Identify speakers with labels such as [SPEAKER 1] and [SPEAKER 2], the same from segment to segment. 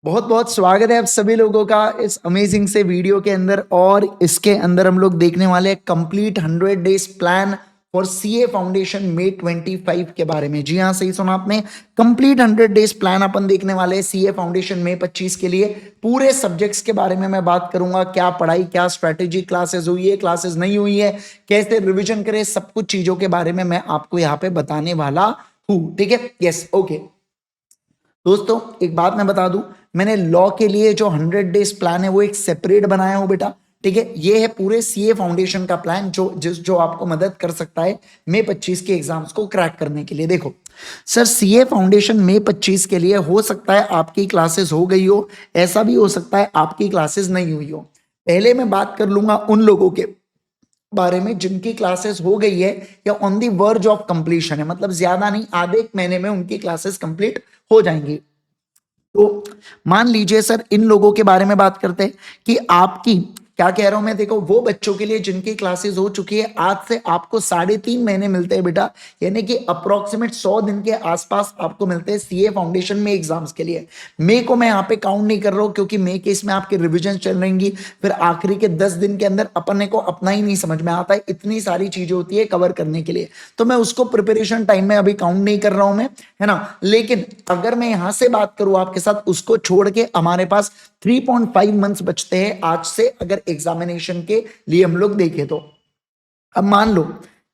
[SPEAKER 1] बहुत बहुत स्वागत है आप सभी लोगों का इस अमेजिंग से वीडियो के अंदर। और इसके अंदर हम लोग देखने वाले हैं complete 100 days plan for CA foundation May 25 के बारे में। जी हाँ, सही सुना आपने, कंप्लीट 100 डेज प्लान अपन देखने वाले हैं सीए फाउंडेशन मे 25 के लिए। पूरे सब्जेक्ट्स के बारे में मैं बात करूंगा, क्या पढ़ाई, क्या स्ट्रेटेजी, क्लासेस हुई है, क्लासेस नहीं हुई है, कैसे रिविजन करें, सब कुछ चीजों के बारे में मैं आपको यहाँ पे बताने वाला हूँ। ठीक है, यस, ओके। दोस्तों एक बात मैं बता दूं, मैंने लॉ के लिए जो 100 डेज प्लान है वो एक सेपरेट बनाया हूं बेटा। ठीक है, ये है पूरे सीए फाउंडेशन का प्लान जो आपको मदद कर सकता है मई 25 के एग्जाम्स को क्रैक करने के लिए। देखो सर, सीए फाउंडेशन मई 25 के लिए हो सकता है आपकी क्लासेस हो गई हो, ऐसा भी हो सकता है आपकी क्लासेस नहीं हुई हो। पहले मैं बात कर लूंगा उन लोगों के बारे में जिनकी क्लासेस हो गई है या on the verge of completion है, मतलब ज्यादा नहीं, आधे एक महीने में उनकी क्लासेस कंप्लीट हो जाएंगी। तो मान लीजिए सर, इन लोगों के बारे में बात करते हैं कि आपकी, क्या कह रहा हूं मैं, देखो वो बच्चों के लिए जिनकी क्लासेस हो चुकी है, आज से आपको 3.5 महीने मिलते हैं बेटा, यानी कि अप्रोक्सीमेट 100 दिन के आसपास आपको मिलते हैं सीए फाउंडेशन में एग्जाम्स के लिए। मई को मैं यहाँ पे काउंट नहीं कर रहा हूँ क्योंकि मई के इसमें आपके रिविजन चल रहेंगी, फिर आखिरी के 10 दिन के अंदर अपने को अपना ही नहीं समझ में आता है, इतनी सारी चीजें होती है कवर करने के लिए, तो मैं उसको प्रिपरेशन टाइम में अभी काउंट नहीं कर रहा हूं मैं, है ना। लेकिन अगर मैं यहां से बात करूं आपके साथ, उसको छोड़ के हमारे पास 3.5 मंथ्स बचते हैं आज से, अगर एग्जामिनेशन के लिए हम लोग देखें तो। अब मान लो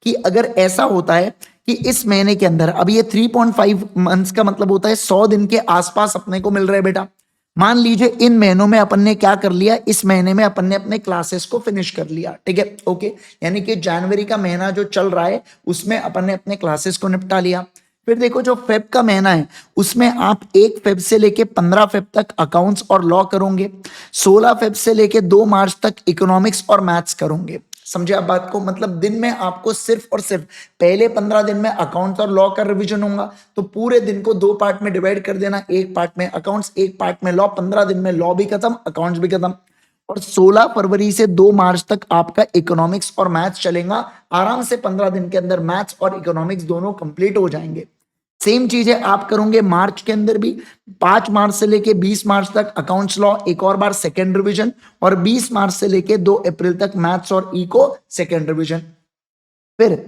[SPEAKER 1] कि अगर ऐसा होता है कि इस महीने के अंदर, अब ये 3.5 मंथ्स का मतलब होता है 100 दिन के आसपास अपने को मिल रहा है बेटा। मान लीजिए इन महीनों में अपन ने क्या कर लिया, इस महीने में अपन ने अपने क्लासेस को फिनिश कर लिया। ठीक है, ओके, यानी कि जनवरी का महीना जो चल रहा है उसमें अपन ने अपने क्लासेस को निपटा लिया। फिर देखो जो फेब का महीना है उसमें आप 1 फेब से लेके 15 फेब तक अकाउंट्स और लॉ करोगे, 16 फेब से लेके 2 मार्च तक इकोनॉमिक्स और मैथ्स करोगे। समझे आप बात को, मतलब दिन में आपको सिर्फ और सिर्फ पहले 15 दिन में अकाउंट्स और लॉ का रिवीजन होगा, तो पूरे दिन को 2 पार्ट में डिवाइड कर देना, एक पार्ट में अकाउंट्स, एक पार्ट में लॉ। 15 दिन में लॉ भी खत्म, अकाउंट्स भी खत्म। और 16 फरवरी से 2 मार्च तक आपका इकोनॉमिक्स और मैथ्स चलेगा आराम से। 15 दिन के अंदर मैथ्स और इकोनॉमिक्स दोनों कंप्लीट हो जाएंगे। सेम चीज है आप करोगे मार्च के अंदर भी, 5 मार्च से लेके 20 मार्च तक अकाउंट्स लॉ एक और बार सेकेंड रिवीजन, और 20 मार्च से लेके 2 अप्रैल तक मैथ्स और इको सेकेंड रिवीजन। फिर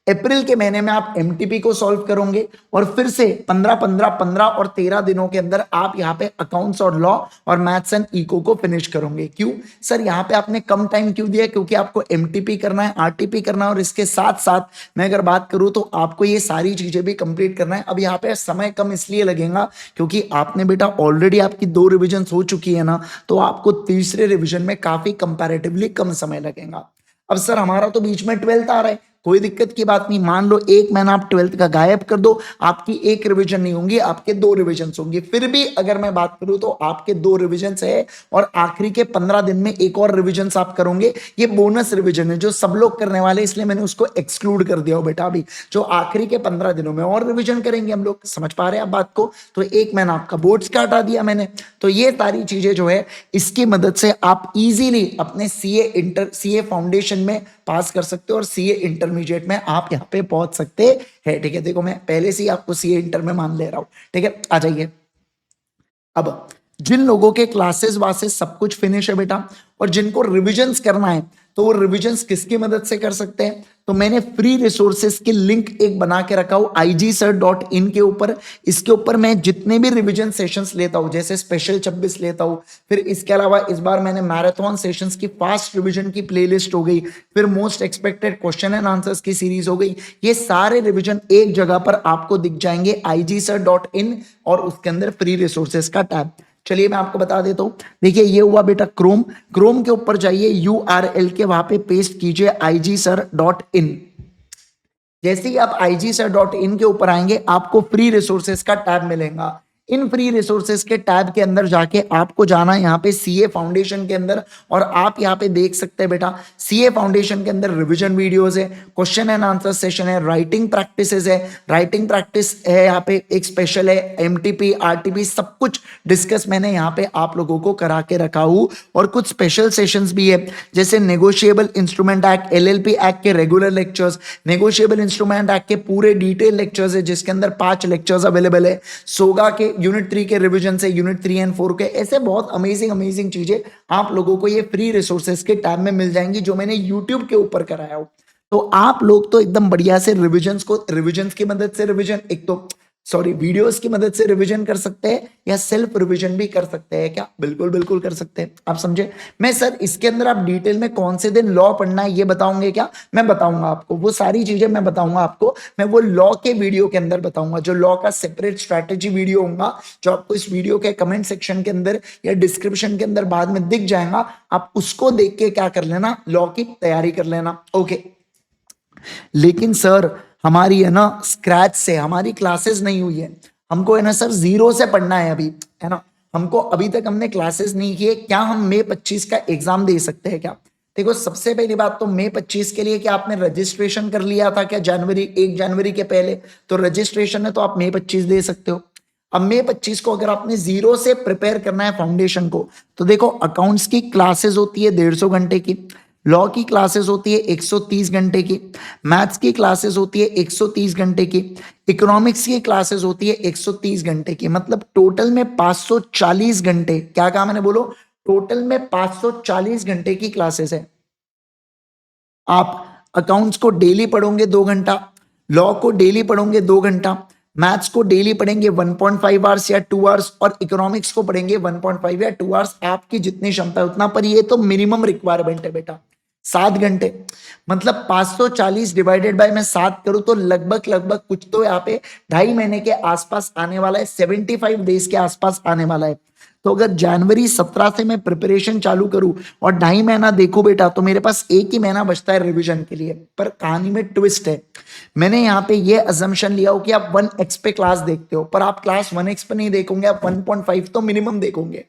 [SPEAKER 1] अप्रैल के महीने में आप एमटीपी को सॉल्व करोगे, और फिर से 15 15 15 और 13 दिनों के अंदर आप यहाँ पे अकाउंट्स और लॉ और मैथ्स एंड इको को फिनिश करोगे। क्यों सर यहाँ पे आपने कम टाइम क्यों दिया, क्योंकि आपको एमटीपी करना है, आरटीपी करना है, और इसके साथ साथ मैं अगर बात करूं तो आपको ये सारी चीजें भी कंप्लीट करना है। अब यहाँ पे समय कम इसलिए लगेगा क्योंकि आपने बेटा ऑलरेडी आपकी 2 रिविजन हो चुकी है ना, तो आपको तीसरे रिविजन में काफी कंपैरेटिवली कम समय लगेगा। अब सर हमारा तो बीच में 12th आ रहा है, कोई दिक्कत की बात नहीं, मान लो एक महीना आप 12th का गायब कर दो, आपकी एक रिवीजन नहीं होंगी, आपके 2 रिवीजन होंगी। फिर भी अगर मैं बात करूं तो आपके 2 रिवीजन है, और आखिरी के 15 दिन में एक और रिवीजन आप करोगे। ये बोनस रिवीजन है जो सब लोग करने वाले, इसलिए मैंने उसको एक्सक्लूड कर दिया हो बेटा। अभी जो आखिरी के 15 दिनों में और रिवीजन करेंगे हम लोग, समझ पा रहे हैं आप बात को। तो एक महीना आपका बोर्ड्स का हटा दिया मैंने। तो ये सारी चीजें जो है इसकी मदद से आप इजीली अपने सीए फाउंडेशन में पास कर सकते हो, और सीए इंटरमीडिएट में आप यहाँ पे पहुंच सकते हैं। ठीक है, देखो मैं पहले से ही आपको सीए इंटर में मान ले रहा हूं। ठीक है, आ जाइए। अब जिन लोगों के क्लासेस वासेस सब कुछ फिनिश है बेटा, और जिनको रिविजन्स करना है, तो वो रिविजन्स किसकी मदद से कर सकते हैं, तो मैंने फ्री रिसोर्सेस की लिंक एक बना के रखा हूं igsir.in के ऊपर। इसके ऊपर मैं जितने भी रिवीजन सेशंस लेता हूं, जैसे स्पेशल 26 लेता हूं, फिर इसके अलावा इस बार मैंने मैराथन सेशंस की फास्ट रिवीजन की प्लेलिस्ट हो गई, फिर most expected question and answers की सीरीज हो गई। ये सारे रिवीजन एक जगह पर आपको दिख जाएंगे igsir.in, और उसके अंदर फ्री रिसोर्सेस का टैब। चलिए मैं आपको बता देता हूं, देखिए ये हुआ बेटा क्रोम। क्रोम के ऊपर जाइए, यूआरएल के वहां पे पेस्ट कीजिए igsir.in। जैसे ही आप igsir.in के ऊपर आएंगे आपको फ्री रिसोर्सेस का टैब मिलेगा। इन फ्री रिसोर्सेस के टैब के अंदर जाके आपको जाना है यहाँ पे सीए फाउंडेशन के अंदर, और आप यहाँ पे देख सकते हैं बेटा सीए फाउंडेशन के अंदर रिवीजन वीडियोस है, क्वेश्चन एंड आंसर सेशन है, राइटिंग प्रैक्टिसेस है। राइटिंग प्रैक्टिस है यहाँ पे एक स्पेशल है, एमटीपी आरटीपी सब कुछ डिस्कस मैंने यहाँ पे आप लोगों को करा के रखा हूँ। और कुछ स्पेशल सेशंस भी है, जैसे negotiable instrument act, LLP act के regular lectures, negotiable instrument act के पूरे डिटेल लेक्चर्स है जिसके अंदर 5 लेक्चर्स अवेलेबल है, सोगा के यूनिट 3 के रिवीजन से, यूनिट 3 एंड 4 के, ऐसे बहुत अमेजिंग अमेजिंग चीजें आप लोगों को ये फ्री रिसोर्सेज के टैब में मिल जाएंगी जो मैंने यूट्यूब के ऊपर कराया हो। तो आप लोग तो एकदम बढ़िया से रिविजन्स की मदद से रिविजन, एक तो सॉरी वीडियोस की मदद से रिवीजन कर सकते हैं या सेल्फ रिवीजन भी कर सकते हैं क्या? बिल्कुल बिल्कुल कर सकते हैं। आप समझे? मैं सर इसके अंदर आप डिटेल में कौन से दिन लॉ पढ़ना है ये बताऊंगे क्या? मैं बताऊंगा आपको वो सारी चीजें, मैं बताऊंगा आपको, मैं वो लॉ के वीडियो के अंदर बताऊंगा, जो लॉ का सेपरेट स्ट्रैटेजी वीडियो होगा, जो आपको इस वीडियो के कमेंट सेक्शन के अंदर या डिस्क्रिप्शन के अंदर बाद में दिख जाएगा। आप उसको देख के क्या कर लेना, लॉ की तैयारी कर लेना। ओके, लेकिन सर हमारी है ना स्क्रैच से हमारी क्लासेस नहीं हुई है, हमको है ना सर जीरो से पढ़ना है अभी, है ना, हमको अभी तक हमने क्लासेस नहीं किए, क्या हम मई 25 का एग्जाम दे सकते हैं क्या? देखो सबसे पहली बात तो मई 25 के लिए क्या आपने रजिस्ट्रेशन कर लिया था क्या जनवरी 1 जनवरी के पहले? तो रजिस्ट्रेशन है तो आप मई 25 दे सकते हो। अब मई 25 को अगर आपने जीरो से प्रिपेयर करना है फाउंडेशन को, तो देखो अकाउंट्स की क्लासेस होती है 150 घंटे की, लॉ की क्लासेस होती है 130 घंटे की, मैथ्स की क्लासेस होती है 130 घंटे की, इकोनॉमिक्स की क्लासेस होती है 130 घंटे की, मतलब टोटल में 540 घंटे। क्या कहा मैंने? बोलो, टोटल में 540 घंटे की क्लासेस है। आप अकाउंट्स को डेली पढ़ोगे 2 घंटा, लॉ को डेली पढ़ोगे 2 घंटा, मैथ्स को डेली पढ़ेंगे 1.5 आवर्स या 2 आवर्स, और इकोनॉमिक्स को पढ़ेंगे 1.5 या 2 आवर्स, आपकी जितनी क्षमता है उतना। पर ये तो मिनिमम रिक्वायरमेंट है बेटा, 7 घंटे, मतलब 540 डिवाइडेड बाय मैं 7 करूं तो लगभग लगभग कुछ तो यहाँ पे 2.5 महीने के आसपास आने वाला है, 75 डेज के आसपास आने वाला है। तो अगर जनवरी 17 से मैं प्रिपरेशन चालू करूं और 2.5 महीना देखो बेटा, तो मेरे पास 1 ही महीना बचता है रिवीजन के लिए। पर कहानी में ट्विस्ट है, मैंने यहाँ पे ये अजम्पशन लिया हो कि आप 1x पे क्लास देखते हो, पर आप क्लास 1x पे नहीं देखोगे, आप 1.5 तो मिनिमम देखोगे।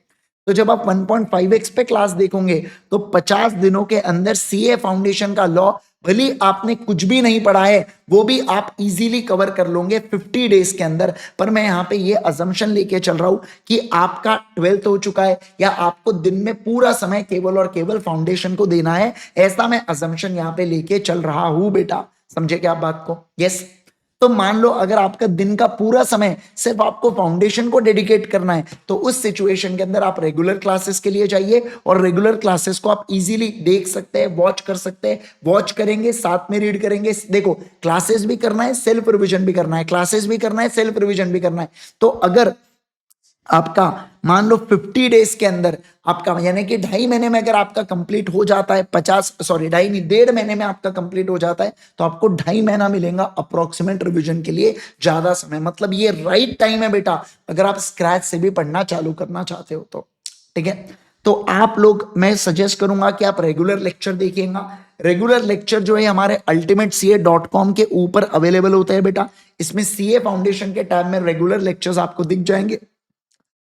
[SPEAKER 1] तो जब आप 1.5x पे क्लास देखोगे तो 50 दिनों के अंदर सीए फाउंडेशन का लॉ, भले आपने कुछ भी नहीं पढ़ा है, वो भी आप इजीली कवर कर लोगे 50 डेज के अंदर। पर मैं यहाँ पे ये अजम्पशन लेके चल रहा हूं कि आपका 12th हो चुका है या आपको दिन में पूरा समय केवल और केवल फाउंडेशन को देना है, ऐसा मैं अजम्पशन यहाँ पे लेके चल रहा हूं बेटा। समझे क्या आप बात को? यस। तो मान लो अगर आपका दिन का पूरा समय सिर्फ आपको फाउंडेशन को डेडिकेट करना है, तो उस सिचुएशन के अंदर आप रेगुलर क्लासेस के लिए जाइए, और रेगुलर क्लासेस को आप इजीली देख सकते हैं, वॉच कर सकते हैं, वॉच करेंगे साथ में रीड करेंगे। देखो क्लासेस भी करना है, सेल्फ रिवीजन भी करना है, क्लासेस भी करना है, सेल्फ रिवीजन भी करना है। तो अगर आपका मान लो 50 डेज के अंदर आपका, यानी कि 2.5 महीने में अगर आपका कंप्लीट हो जाता है, 1.5 महीने में आपका कंप्लीट हो जाता है, तो आपको 2.5 महीना मिलेगा अप्रोक्सीमेट रिवीजन के लिए, ज्यादा समय। मतलब ये राइट टाइम है बेटा अगर आप स्क्रैच से भी पढ़ना चालू करना चाहते हो तो। ठीक है, तो आप लोग, मैं सजेस्ट करूंगा कि आप रेगुलर लेक्चर देखिएगा। रेगुलर लेक्चर जो है हमारे ultimatec.com के ऊपर अवेलेबल होता है बेटा। इसमें सीए फाउंडेशन के टैब में रेगुलर लेक्चर्स आपको दिख जाएंगे।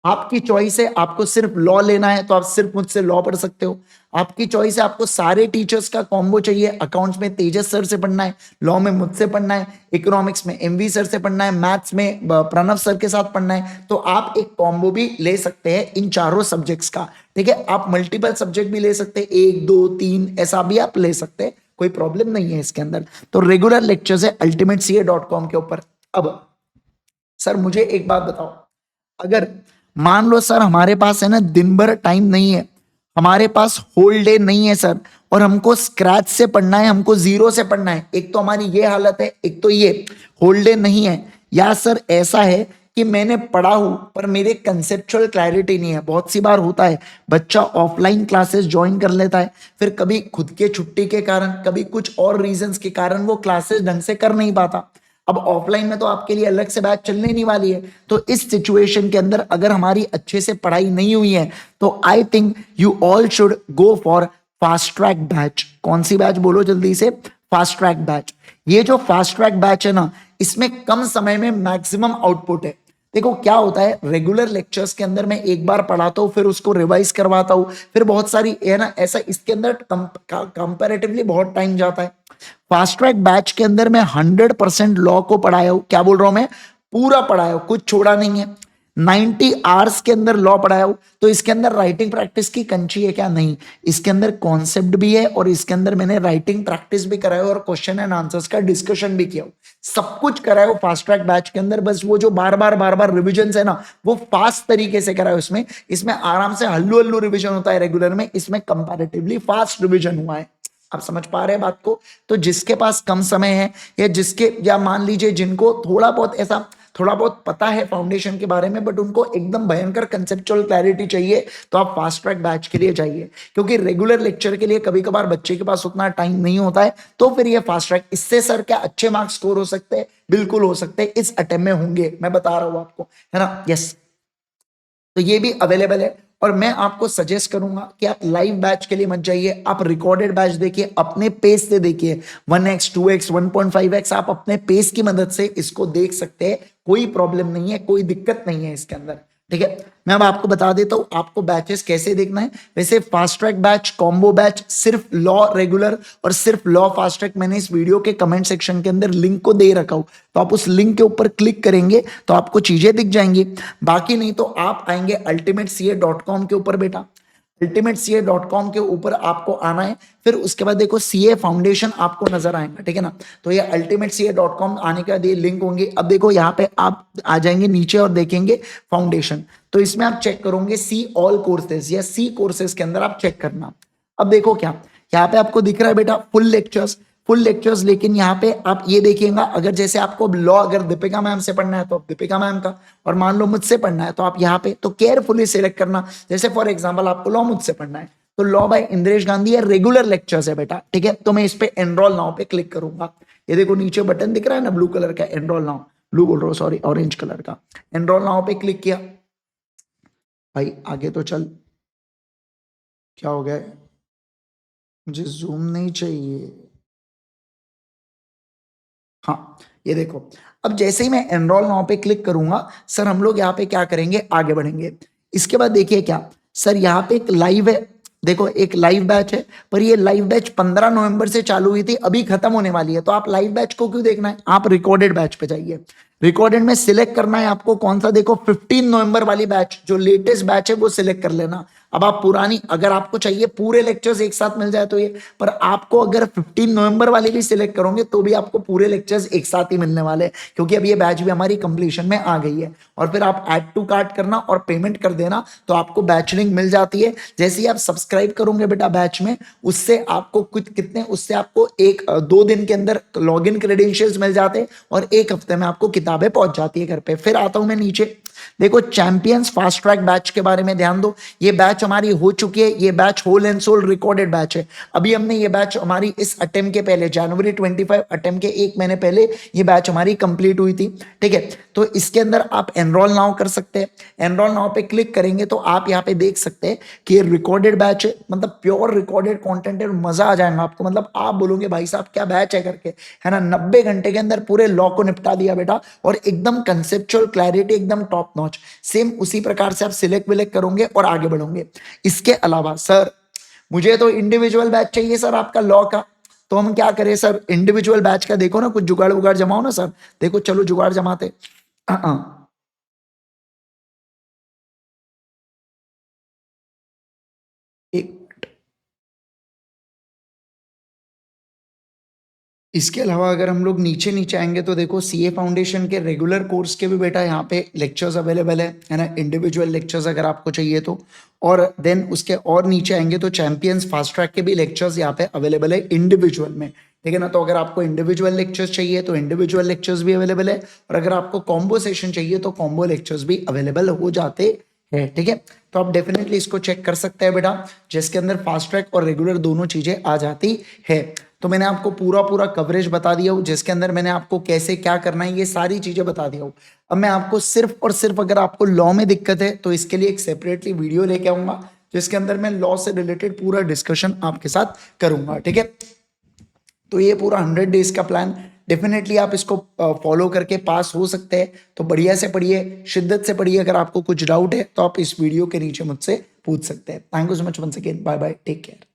[SPEAKER 1] आपकी चॉइस है, आपको सिर्फ लॉ लेना है तो आप सिर्फ मुझसे लॉ पढ़ सकते हो। आपकी चॉइस है, आपको सारे टीचर्स का कॉम्बो चाहिए, अकाउंट्स में तेजस सर से पढ़ना है, लॉ में मुझसे पढ़ना है, इकोनॉमिक्स में एमवी सर से पढ़ना है, मैथ्स में प्रणव सर के साथ पढ़ना है, तो आप एक कॉम्बो भी ले सकते हैं इन चारों सब्जेक्ट्स का। ठीक है, आप मल्टीपल सब्जेक्ट भी ले सकते हैं, 1 2 3 ऐसा भी आप ले सकते हैं, कोई प्रॉब्लम नहीं है इसके अंदर। तो रेगुलर लेक्चर्स है ultimatec.com के ऊपर। अब सर मुझे एक बात बताओ, अगर मान लो सर हमारे पास है ना दिन भर टाइम नहीं है, हमारे पास होल डे नहीं है सर, और हमको स्क्रैच से पढ़ना है, हमको जीरो से पढ़ना है, एक तो हमारी ये हालत है, एक तो ये होल डे नहीं है, या सर ऐसा है कि मैंने पढ़ा हूं पर मेरे कंसेप्चुअल क्लैरिटी नहीं है। बहुत सी बार होता है बच्चा ऑफलाइन क्लासेस ज्वाइन कर लेता है, फिर कभी खुद के छुट्टी के कारण, कभी कुछ और रीजंस के कारण वो क्लासेस ढंग से कर नहीं पाता। अब ऑफलाइन में तो आपके लिए अलग से बैच चलने नहीं वाली है, तो इस सिचुएशन के अंदर अगर हमारी अच्छे से पढ़ाई नहीं हुई है, तो I think you all should go for fast track batch. कौन सी बैच बोलो जल्दी से? Fast track batch. ये जो फास्ट ट्रैक बैच है ना, इसमें कम समय में मैक्सिमम आउटपुट है। देखो क्या होता है, रेगुलर लेक्चर्स के अंदर मैं एक बार पढ़ाता हूँ, फिर उसको रिवाइज करवाता हूँ, फिर बहुत सारी है ना, ऐसा इसके अंदर कंपैरेटिवली बहुत टाइम जाता है। फास्ट ट्रैक बैच के अंदर मैं 100% लॉ को पढ़ाया हूं। क्या बोल रहा हूं मैं? पूरा पढ़ाया हूं, कुछ छोड़ा नहीं है। 90 आवर्स के अंदर लॉ पढ़ाया हो, तो इसके अंदर राइटिंग प्रैक्टिस की कंची है क्या? नहीं, इसके अंदर कॉन्सेप्ट भी है और इसके अंदर मैंने राइटिंग प्रैक्टिस भी कराया और क्वेश्चन एंड आंसर्स का डिस्कशन भी किया, सब कुछ कराया हो फास्ट ट्रैक बैच के अंदर। बस वो जो बार बार रिविजन है ना, वो फास्ट तरीके से कराया उसमें। इसमें आराम से हल्लू हल्लू रिविजन होता है रेगुलर में, इसमें कंपैरेटिवली फास्ट रिविजन हुआ है। आप समझ पा रहे हैं बात को? तो जिसके पास कम समय है या मान लीजिए जिनको थोड़ा बहुत पता है फाउंडेशन के बारे में, बट उनको एकदम भयंकर कंसेप्चुअल क्लैरिटी चाहिए, तो आप फास्ट ट्रैक बैच के लिए जाइए। क्योंकि रेगुलर लेक्चर के लिए कभी कभार बच्चे के पास उतना टाइम नहीं होता है, तो फिर ये फास्ट ट्रैक, इससे सर क्या अच्छे मार्क्स स्कोर हो सकते हैं? बिल्कुल हो सकते हैं, इस अटेम्प्ट में होंगे, मैं बता रहा हूं आपको, है ना? यस, तो ये भी अवेलेबल है। और मैं आपको सजेस्ट करूंगा कि आप लाइव बैच के लिए मत जाइए, आप रिकॉर्डेड बैच देखिए, अपने पेस से देखिए। 1x 2x 1.5x आप अपने पेस की मदद से इसको देख सकते हैं, कोई प्रॉब्लम नहीं है, कोई दिक्कत नहीं है इसके अंदर, ठीक है? मैं अब आपको बता देता हूं आपको बैचेस कैसे देखना है। वैसे fast track batch, combo batch, सिर्फ लॉ रेगुलर और सिर्फ लॉ फास्ट ट्रैक, मैंने इस वीडियो के कमेंट सेक्शन के अंदर लिंक को दे रखा हूं, तो आप उस लिंक के ऊपर क्लिक करेंगे तो आपको चीजें दिख जाएंगी। बाकी नहीं तो आप आएंगे ultimatecA.com के ऊपर बेटा, ultimatecA.com के ऊपर आपको आना है। फिर उसके बाद देखो सीए फाउंडेशन आपको नजर आएगा, ठीक है ना? तो ये ultimatecA.com आने के बाद ये लिंक होंगे। अब देखो यहाँ पे आप आ जाएंगे नीचे और देखेंगे फाउंडेशन, तो इसमें आप चेक करोगे सी ऑल कोर्सेज या सी कोर्सेज के अंदर आप चेक करना। अब देखो क्या यहाँ पे आपको दिख रहा है बेटा, फुल लेक्चर्स, लेकिन यहाँ पे आप ये देखिएगा, अगर जैसे आपको लॉ अगर दीपिका मैम से पढ़ना है तो आप दीपिका मैम का, और मान लो मुझसे पढ़ना है तो आप यहाँ पे तो केयरफुली सिलेक्ट करना। जैसे फॉर एग्जांपल आपको लॉ मुझसे पढ़ना है, तो लॉ बाय इंद्रेश गांधी ये रेगुलर लेक्चर्स है बेटा, ठीक है? तो मैं इस पे एनरोल नाउ पे क्लिक करूंगा। ये देखो नीचे बटन दिख रहा है ना ब्लू कलर का, एनरोल नाउ, ब्लू बोल रहा हूँ सॉरी, ऑरेंज कलर का, एनरोल नाउ पे क्लिक किया। भाई आगे तो चल, क्या हो गया? मुझे जूम नहीं चाहिए। हाँ, ये देखो, अब जैसे ही मैं एनरोल नाउ पे क्लिक करूंगा, सर हम लोग यहाँ पे क्या करेंगे, आगे बढ़ेंगे। इसके बाद देखिए क्या सर, यहाँ पे एक लाइव है, देखो एक लाइव बैच है, पर ये लाइव बैच 15 नवंबर से चालू हुई थी, अभी खत्म होने वाली है। तो आप लाइव बैच को क्यों देखना है, आप रिकॉर्डेड बैच पे जाइए। रिकॉर्डेड में सिलेक्ट करना है आपको कौन सा, देखो 15 नवंबर वाली बैच जो लेटेस्ट बैच है वो सिलेक्ट कर लेना। अब आप पुरानी, अगर आपको चाहिए पूरे लेक्चर्स एक साथ मिल जाए तो ये, पर आपको अगर 15 नवंबर वाली भी सिलेक्ट करोगे तो भी आपको पूरे लेक्चर्स एक साथ ही मिलने वाले हैं, क्योंकि अब ये बैच भी हमारी कंप्लीशन में आ गई है। और फिर आप ऐड टू कार्ट करना और पेमेंट कर देना, तो आपको बैच लिंक मिल जाती है। जैसे ही आप सब्सक्राइब करोगे बेटा बैच में, उससे आपको कुछ कितने, उससे आपको 1-2 दिन के अंदर लॉग इन क्रेडेंशियल्स मिल जाते हैं और 1 हफ्ते में आपको किताबें पहुंच जाती है घर पे। फिर आता हूं मैं नीचे, देखो चैंपियंस फास्ट ट्रैक बैच के बारे में ध्यान दो। ये बैच हमारी हो चुकी है, ये batch whole and soul recorded batch है। अभी हमने ये बैच हमारी इस अटेम्प्ट के पहले जनवरी 25 अटेम्प्ट के 1 महीने पहले ये बैच हमारी कंप्लीट हुई थी, ठीक है? तो इसके अंदर आप एनरोल नाउ कर सकते हैं। एनरोल नाउ पे क्लिक करेंगे तो आप यहाँ पे देख सकते हैं कि ये रिकॉर्डेड बैच है, मतलब प्योर रिकॉर्डेड कंटेंट है, मजा आ जाएगा आपको। मतलब आप बोलोगे भाई साहब क्या बैच है करके, है ना? 90 घंटे के अंदर पूरे लॉ को निपटा दिया बेटा, और एकदम कंसेप्चुअल क्लैरिटी एकदम टॉप नॉच। सेम उसी प्रकार से आप सिलेक्ट विलेक्ट करोगे और आगे बढ़ोगे। इसके अलावा सर मुझे तो इंडिविजुअल बैच चाहिए सर आपका लॉ का, तो हम क्या करें सर? इंडिविजुअल बैच का देखो ना, कुछ जुगाड़ वुगाड़ जमाओ ना सर। देखो चलो जुगाड़ जमाते। एक, इसके अलावा अगर हम लोग नीचे नीचे आएंगे तो देखो सीए फाउंडेशन के रेगुलर कोर्स के भी बेटा यहाँ पे लेक्चर्स अवेलेबल है ना? इंडिविजुअल लेक्चर्स अगर आपको चाहिए तो। और देन उसके और नीचे आएंगे तो चैंपियंस फास्ट ट्रैक के भी लेक्चर्स यहाँ पे अवेलेबल है इंडिविजुअल में, ठीक है ना? तो अगर आपको इंडिविजुअल लेक्चर्स चाहिए तो इंडिविजुअल लेक्चर्स भी अवेलेबल है, और अगर आपको कॉम्बो सेशन चाहिए तो कॉम्बो लेक्चर्स भी अवेलेबल हो जाते है, ठीक है? तो आप डेफिनेटली इसको चेक कर सकते हैं बेटा, जिसके अंदर फास्ट ट्रैक और रेगुलर दोनों चीजें आ जाती है। तो मैंने आपको पूरा कवरेज बता दिया हूँ, जिसके अंदर मैंने आपको कैसे क्या करना है ये सारी चीजें बता दिया हूँ। अब मैं आपको सिर्फ और सिर्फ, अगर आपको लॉ में दिक्कत है तो इसके लिए एक सेपरेटली वीडियो लेके आऊंगा, जिसके अंदर मैं लॉ से रिलेटेड पूरा डिस्कशन आपके साथ करूंगा, ठीक है? तो ये पूरा 100 डेज का प्लान, डेफिनेटली आप इसको फॉलो करके पास हो सकते हैं। तो बढ़िया से पढ़िए, शिद्दत से पढ़िए। अगर आपको कुछ डाउट है तो आप इस वीडियो के नीचे मुझसे पूछ सकते हैं। Thank you so much once again, bye bye, take care.